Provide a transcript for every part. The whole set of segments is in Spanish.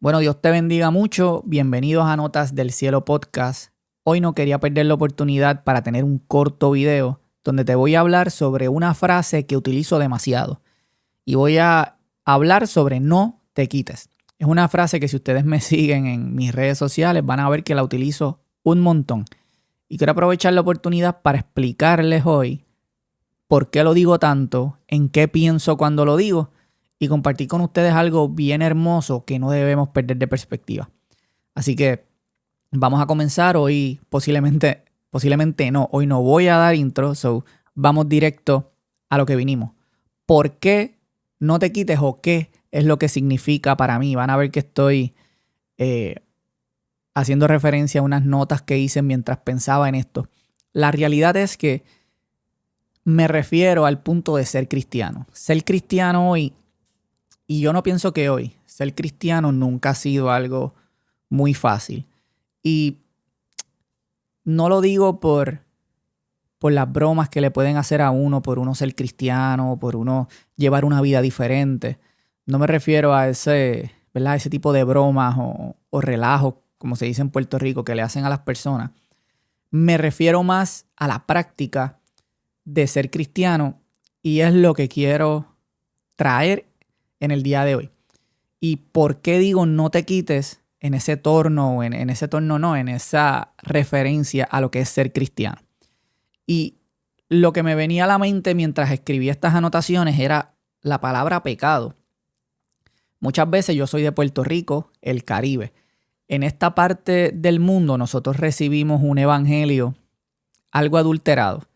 Bueno, Dios te bendiga mucho. Bienvenidos a Notas del Cielo Podcast. Hoy no quería perder la oportunidad para tener un corto video donde te voy a hablar sobre una frase que utilizo demasiado. Y voy a hablar sobre no te quites. Es una frase que si ustedes me siguen en mis redes sociales van a ver que la utilizo un montón. Y quiero aprovechar la oportunidad para explicarles hoy por qué lo digo tanto, en qué pienso cuando lo digo y compartir con ustedes algo bien hermoso que no debemos perder de perspectiva. Así que vamos a comenzar hoy, posiblemente no, hoy no voy a dar intro, so vamos directo a lo que vinimos. ¿Por qué no te quites o qué es lo que significa para mí? Van a ver que estoy haciendo referencia a unas notas que hice mientras pensaba en esto. La realidad es que me refiero al punto de ser cristiano. Ser cristiano hoy, y yo no pienso que hoy, ser cristiano nunca ha sido algo muy fácil. Y no lo digo por las bromas que le pueden hacer a uno, por uno ser cristiano, por uno llevar una vida diferente. No me refiero a ese, ¿verdad? Ese tipo de bromas o relajos, como se dice en Puerto Rico, que le hacen a las personas. Me refiero más a la práctica de ser cristiano y es lo que quiero traer en el día de hoy. ¿Y por qué digo no te quites en ese torno o en ese torno no, en esa referencia a lo que es ser cristiano? Y lo que me venía a la mente mientras escribía estas anotaciones era la palabra pecado. Muchas veces yo soy de Puerto Rico, el Caribe. En esta parte del mundo nosotros recibimos un evangelio algo adulterado.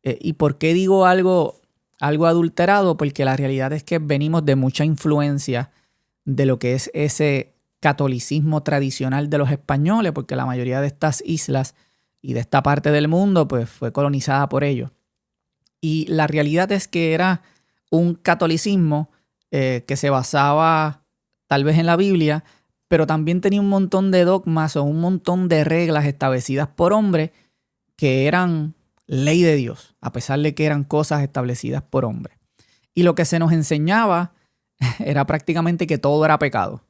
¿Y por qué digo algo adulterado? Porque la realidad es que venimos de mucha influencia de lo que es ese catolicismo tradicional de los españoles, porque la mayoría de estas islas y de esta parte del mundo pues fue colonizada por ellos. Y la realidad es que era un catolicismo que se basaba tal vez en la Biblia, pero también tenía un montón de dogmas o un montón de reglas establecidas por hombres que eran ley de Dios, a pesar de que eran cosas establecidas por hombres. Y lo que se nos enseñaba era prácticamente que todo era pecado.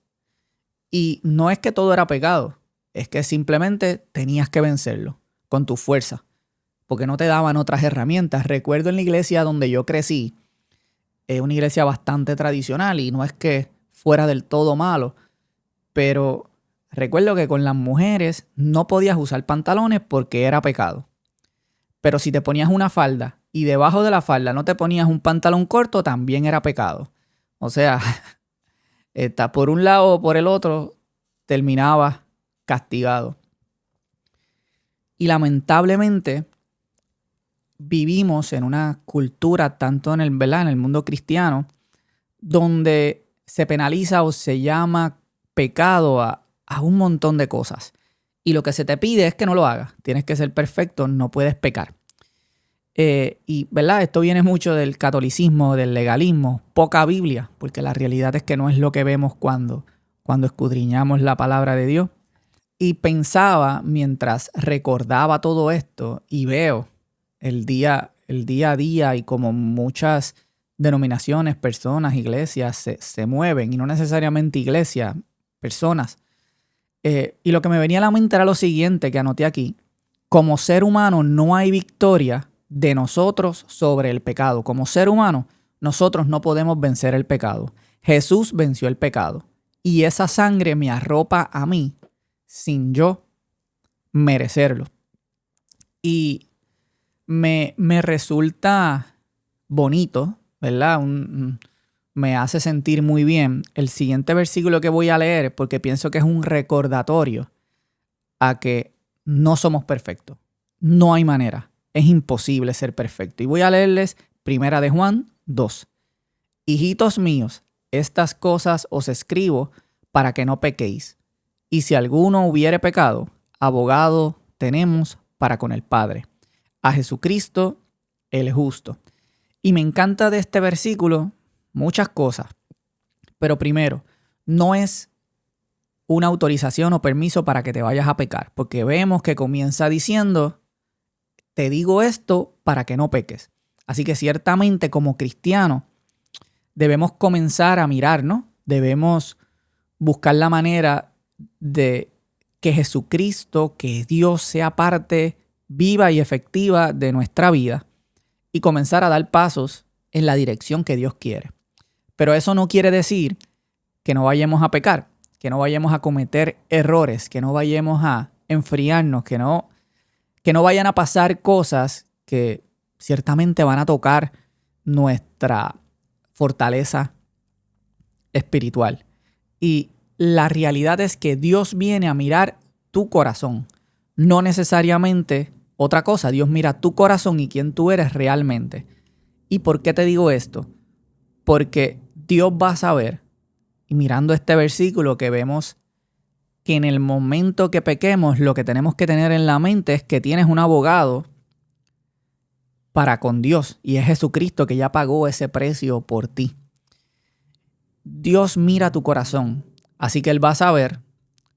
Y no es que todo era pecado, es que simplemente tenías que vencerlo con tu fuerza, porque no te daban otras herramientas. Recuerdo en la iglesia donde yo crecí, una iglesia bastante tradicional y no es que fuera del todo malo, pero recuerdo que con las mujeres no podías usar pantalones porque era pecado. Pero si te ponías una falda y debajo de la falda no te ponías un pantalón corto, también era pecado. O sea, por un lado o por el otro, terminabas castigado. Y lamentablemente vivimos en una cultura, tanto en el mundo cristiano, donde se penaliza o se llama pecado a un montón de cosas. Y lo que se te pide es que no lo hagas. Tienes que ser perfecto, no puedes pecar. Y, ¿verdad? Esto viene mucho del catolicismo, del legalismo, poca Biblia, porque la realidad es que no es lo que vemos cuando escudriñamos la palabra de Dios. Y pensaba, mientras recordaba todo esto y veo el día a día y como muchas denominaciones, personas, iglesias se mueven, y no necesariamente iglesias, personas. Y lo que me venía a la mente era lo siguiente que anoté aquí. Como ser humano no hay victoria de nosotros sobre el pecado. Como ser humano, nosotros no podemos vencer el pecado. Jesús venció el pecado. Y esa sangre me arropa a mí sin yo merecerlo. Y me resulta bonito, ¿verdad? Me hace sentir muy bien el siguiente versículo que voy a leer, porque pienso que es un recordatorio a que no somos perfectos. No hay manera. Es imposible ser perfecto. Y voy a leerles 1 de Juan 2. Hijitos míos, estas cosas os escribo para que no pequéis. Y si alguno hubiere pecado, abogado tenemos para con el Padre, a Jesucristo el justo. Y me encanta de este versículo muchas cosas. Pero primero, no es una autorización o permiso para que te vayas a pecar, porque vemos que comienza diciendo, te digo esto para que no peques. Así que ciertamente como cristianos debemos comenzar a mirar, ¿no? Debemos buscar la manera de que Jesucristo, que Dios sea parte viva y efectiva de nuestra vida y comenzar a dar pasos en la dirección que Dios quiere. Pero eso no quiere decir que no vayamos a pecar, que no vayamos a cometer errores, que no vayamos a enfriarnos, que no vayan a pasar cosas que ciertamente van a tocar nuestra fortaleza espiritual. Y la realidad es que Dios viene a mirar tu corazón, no necesariamente otra cosa. Dios mira tu corazón y quién tú eres realmente. ¿Y por qué te digo esto? Porque Dios va a saber, y mirando este versículo que vemos que en el momento que pequemos, lo que tenemos que tener en la mente es que tienes un abogado para con Dios, y es Jesucristo que ya pagó ese precio por ti. Dios mira tu corazón, así que Él va a saber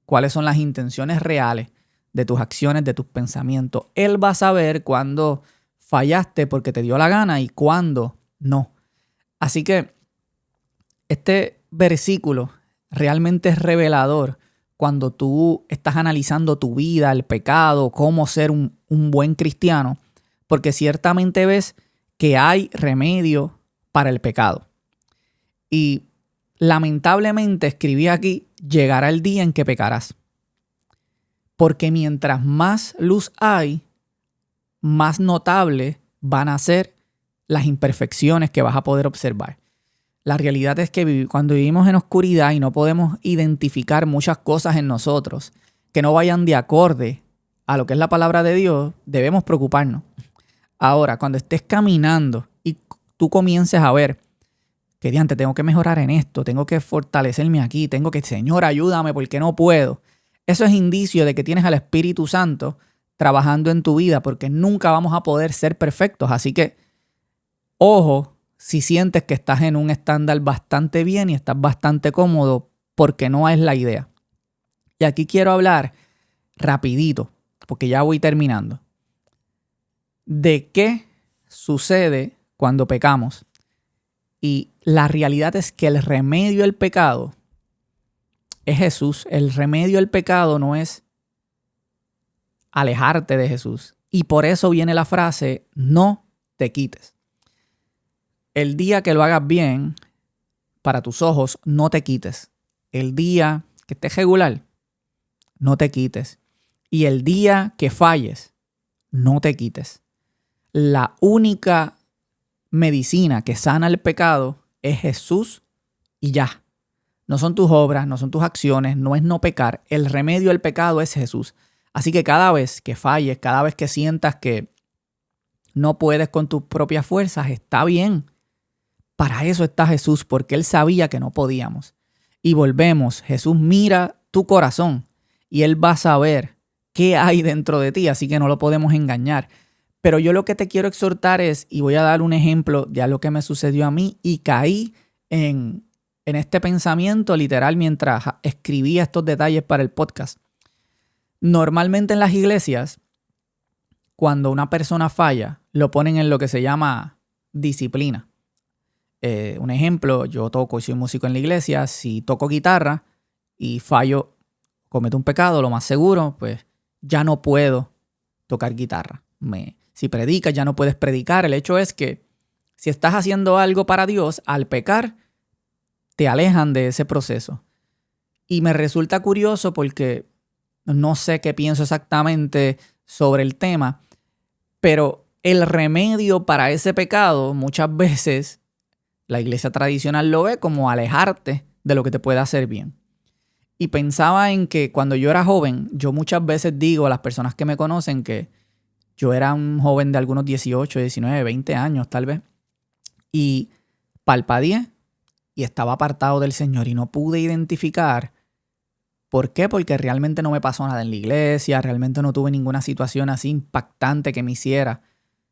cuáles son las intenciones reales de tus acciones, de tus pensamientos. Él va a saber cuándo fallaste porque te dio la gana y cuándo no. Así que este versículo realmente es revelador cuando tú estás analizando tu vida, el pecado, cómo ser un buen cristiano, porque ciertamente ves que hay remedio para el pecado. Y lamentablemente escribí aquí, llegará el día en que pecarás. Porque mientras más luz hay, más notable van a ser las imperfecciones que vas a poder observar. La realidad es que cuando vivimos en oscuridad y no podemos identificar muchas cosas en nosotros que no vayan de acorde a lo que es la palabra de Dios, debemos preocuparnos. Ahora, cuando estés caminando y tú comiences a ver que diante tengo que mejorar en esto, tengo que fortalecerme aquí, tengo que, Señor, ayúdame porque no puedo. Eso es indicio de que tienes al Espíritu Santo trabajando en tu vida, porque nunca vamos a poder ser perfectos. Así que, ojo, si sientes que estás en un estándar bastante bien y estás bastante cómodo, porque no es la idea. Y aquí quiero hablar rapidito, porque ya voy terminando, de qué sucede cuando pecamos. Y la realidad es que el remedio al pecado es Jesús. El remedio al pecado no es alejarte de Jesús. Y por eso viene la frase, no te quites. El día que lo hagas bien, para tus ojos, no te quites. El día que estés regular, no te quites. Y el día que falles, no te quites. La única medicina que sana el pecado es Jesús y ya. No son tus obras, no son tus acciones, no es no pecar. El remedio al pecado es Jesús. Así que cada vez que falles, cada vez que sientas que no puedes con tus propias fuerzas, está bien. Para eso está Jesús, porque Él sabía que no podíamos. Y volvemos, Jesús mira tu corazón y Él va a saber qué hay dentro de ti, así que no lo podemos engañar. Pero yo lo que te quiero exhortar es, y voy a dar un ejemplo de algo que me sucedió a mí y caí en este pensamiento literal mientras escribía estos detalles para el podcast. Normalmente en las iglesias, cuando una persona falla, lo ponen en lo que se llama disciplina. Un ejemplo, yo soy músico en la iglesia, si toco guitarra y fallo, cometo un pecado, lo más seguro, pues ya no puedo tocar guitarra. Si predicas, ya no puedes predicar. El hecho es que si estás haciendo algo para Dios, al pecar, te alejan de ese proceso. Y me resulta curioso porque no sé qué pienso exactamente sobre el tema, pero el remedio para ese pecado muchas veces la iglesia tradicional lo ve como alejarte de lo que te puede hacer bien. Y pensaba en que cuando yo era joven, yo muchas veces digo a las personas que me conocen que yo era un joven de algunos 18, 19, 20 años tal vez, y palpadeé y estaba apartado del Señor y no pude identificar. ¿Por qué? Porque realmente no me pasó nada en la iglesia, realmente no tuve ninguna situación así impactante que me hiciera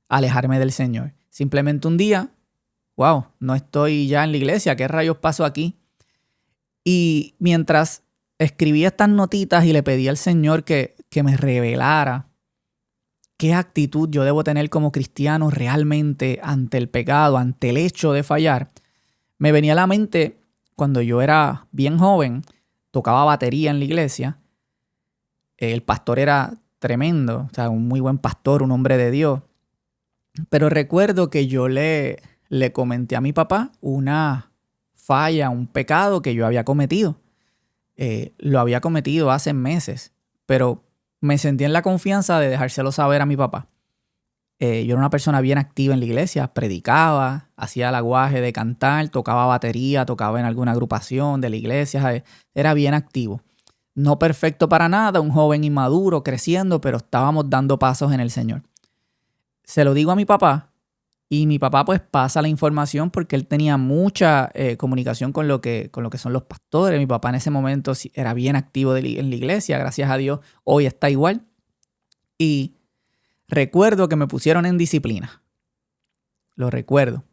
alejarme del Señor. Simplemente un día, wow, no estoy ya en la iglesia, ¿qué rayos pasó aquí? Y mientras escribía estas notitas y le pedí al Señor que me revelara qué actitud yo debo tener como cristiano realmente ante el pecado, ante el hecho de fallar, me venía a la mente cuando yo era bien joven tocaba batería en la iglesia. El pastor era tremendo, o sea, un muy buen pastor, un hombre de Dios. Pero recuerdo que yo le comenté a mi papá una falla, un pecado que yo había cometido. Lo había cometido hace meses, pero me sentí en la confianza de dejárselo saber a mi papá. Yo era una persona bien activa en la iglesia, predicaba, hacía el aguaje de cantar, tocaba batería, tocaba en alguna agrupación de la iglesia, ¿sabes? Era bien activo. No perfecto para nada, un joven inmaduro, creciendo, pero estábamos dando pasos en el Señor. Se lo digo a mi papá y mi papá pues pasa la información porque él tenía mucha comunicación con lo que son los pastores. Mi papá en ese momento era bien activo en la iglesia, gracias a Dios, hoy está igual. Y recuerdo que me pusieron en disciplina. Lo recuerdo.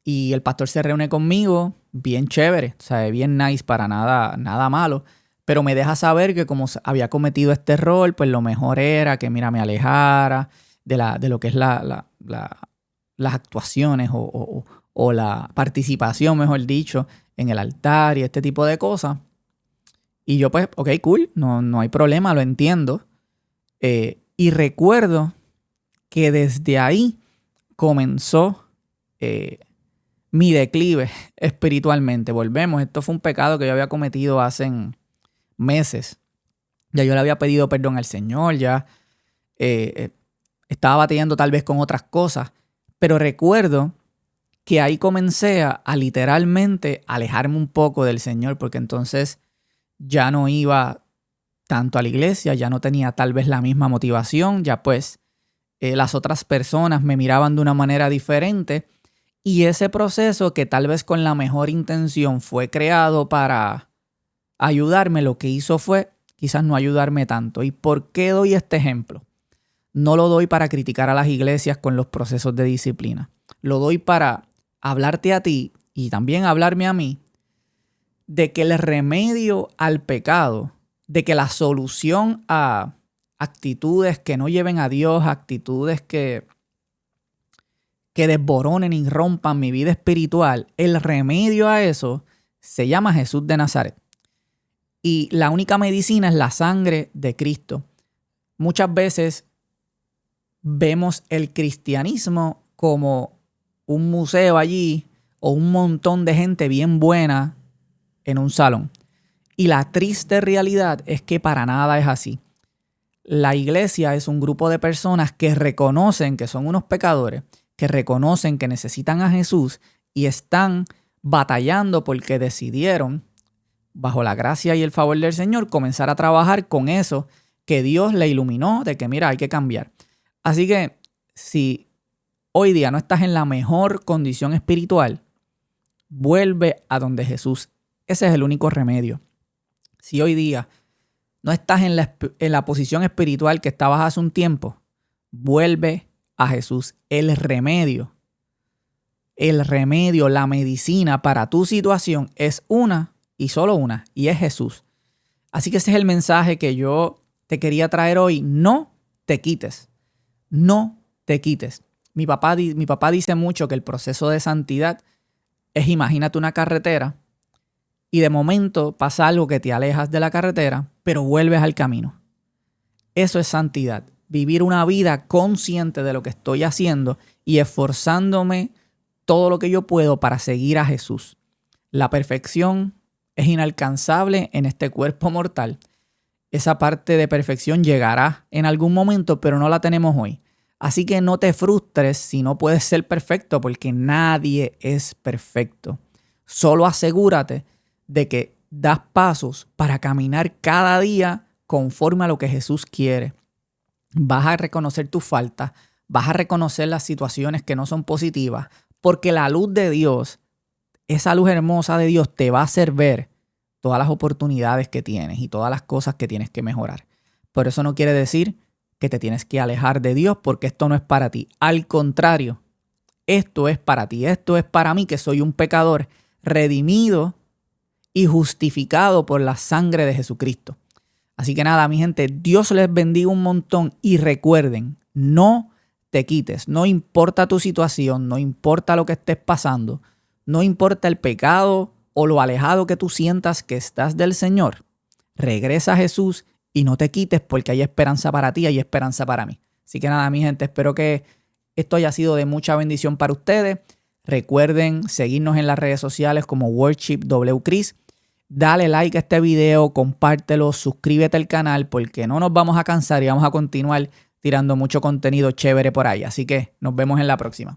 Y el pastor se reúne conmigo, bien chévere, o sea, bien nice, para nada malo. Pero me deja saber que como había cometido este error, pues lo mejor era que, mira, me alejara de lo que es las actuaciones o la participación, mejor dicho, en el altar y este tipo de cosas. Y yo pues, ok, cool, no hay problema, lo entiendo. Y recuerdo que desde ahí comenzó mi declive espiritualmente. Volvemos, esto fue un pecado que yo había cometido hace meses. Ya yo le había pedido perdón al Señor, ya estaba batallando tal vez con otras cosas, pero recuerdo que ahí comencé a literalmente alejarme un poco del Señor, porque entonces ya no iba tanto a la iglesia, ya no tenía tal vez la misma motivación, ya pues las otras personas me miraban de una manera diferente y ese proceso que tal vez con la mejor intención fue creado para ayudarme, lo que hizo fue quizás no ayudarme tanto. ¿Y por qué doy este ejemplo? No lo doy para criticar a las iglesias con los procesos de disciplina. Lo doy para hablarte a ti y también hablarme a mí de que el remedio al pecado, de que la solución a actitudes que no lleven a Dios, actitudes que desboronen y rompan mi vida espiritual, el remedio a eso se llama Jesús de Nazaret. Y la única medicina es la sangre de Cristo. Muchas veces vemos el cristianismo como un museo allí o un montón de gente bien buena en un salón. Y la triste realidad es que para nada es así. La iglesia es un grupo de personas que reconocen que son unos pecadores, que reconocen que necesitan a Jesús y están batallando porque decidieron, bajo la gracia y el favor del Señor, comenzar a trabajar con eso que Dios le iluminó de que, mira, hay que cambiar. Así que si hoy día no estás en la mejor condición espiritual, vuelve a donde Jesús. Ese es el único remedio. Si hoy día no estás en la posición espiritual que estabas hace un tiempo, vuelve a Jesús. El remedio, la medicina para tu situación es una y solo una, y es Jesús. Así que ese es el mensaje que yo te quería traer hoy. No te quites. No te quites. Mi papá dice mucho que el proceso de santidad es, imagínate una carretera y de momento pasa algo que te alejas de la carretera, pero vuelves al camino. Eso es santidad. Vivir una vida consciente de lo que estoy haciendo y esforzándome todo lo que yo puedo para seguir a Jesús. La perfección es inalcanzable en este cuerpo mortal. Esa parte de perfección llegará en algún momento, pero no la tenemos hoy. Así que no te frustres si no puedes ser perfecto, porque nadie es perfecto. Solo asegúrate de que das pasos para caminar cada día conforme a lo que Jesús quiere. Vas a reconocer tus faltas, vas a reconocer las situaciones que no son positivas, porque la luz de Dios, esa luz hermosa de Dios, te va a hacer ver todas las oportunidades que tienes y todas las cosas que tienes que mejorar. Pero eso no quiere decir que te tienes que alejar de Dios, porque esto no es para ti. Al contrario, esto es para ti. Esto es para mí, que soy un pecador redimido y justificado por la sangre de Jesucristo. Así que nada, mi gente, Dios les bendiga un montón y recuerden, no te quites. No importa tu situación, no importa lo que estés pasando, no importa el pecado o lo alejado que tú sientas que estás del Señor, regresa a Jesús y no te quites porque hay esperanza para ti, hay esperanza para mí. Así que nada, mi gente, espero que esto haya sido de mucha bendición para ustedes. Recuerden seguirnos en las redes sociales como worshipwchris. Dale like a este video, compártelo, suscríbete al canal porque no nos vamos a cansar y vamos a continuar tirando mucho contenido chévere por ahí. Así que nos vemos en la próxima.